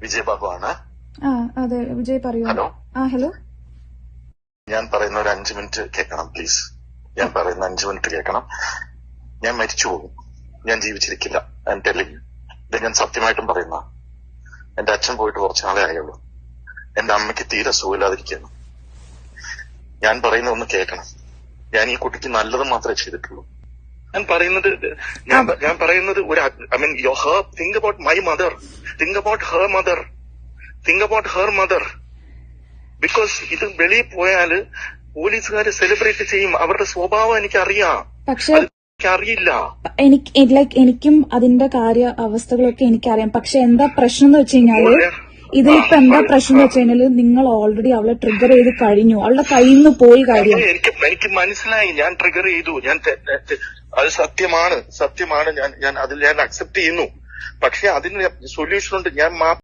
വിജയ് ബാബു ആണ്. അതെ വിജയ് പറയൂ. ഹലോ. ഹലോ. ഞാൻ പറയുന്ന ഒരു 5 മിനിറ്റ് കേൾക്കണം പ്ലീസ്. ഞാൻ പറയുന്ന 5 മിനിറ്റ് കേൾക്കണം. ഞാൻ മരിച്ചു പോകും, ഞാൻ ജീവിച്ചിരിക്കില്ല. ഇത് ഞാൻ സത്യമായിട്ടും പറയുന്ന. എന്റെ അച്ഛൻ പോയിട്ട് കുറച്ച് നാളെ ആയുള്ളൂ. എന്റെ അമ്മയ്ക്ക് തീരെ സുഖമില്ലാതിരിക്കുന്നു. ഞാൻ പറയുന്ന ഒന്ന് കേൾക്കണം. ഞാൻ ഈ കുട്ടിക്ക് നല്ലത് മാത്രമേ ചെയ്തിട്ടുള്ളൂ. ഞാൻ പറയുന്നത് ഒരു think about my mother, think about her mother, think about her mother. Because ഇത് വെളിയിൽ പോയാല് പോലീസുകാര് സെലിബ്രേറ്റ് ചെയ്യും. അവരുടെ സ്വഭാവം എനിക്കറിയാം, പക്ഷെ എനിക്കറിയില്ല. എനിക്കും അതിന്റെ അവസ്ഥകളൊക്കെ എനിക്കറിയാം. പക്ഷെ എന്താ പ്രശ്നം എന്ന് വെച്ച് കഴിഞ്ഞാല്, ഇതിലിപ്പോ എന്താ പ്രശ്നം എന്ന് വെച്ച് കഴിഞ്ഞാല്, നിങ്ങൾ ഓൾറെഡി അവളെ ട്രിഗർ ചെയ്ത് കഴിഞ്ഞു. അവളുടെ കയ്യിൽ നിന്ന് പോയി കാര്യം. എനിക്ക് മനസ്സിലായി, ഞാൻ ട്രിഗർ ചെയ്തു. അത് സത്യമാണ്. ഞാൻ അതിൽ അക്സെപ്റ്റ് ചെയ്യുന്നു. പക്ഷെ അതിന് സൊല്യൂഷൻ ഉണ്ട്. ഞാൻ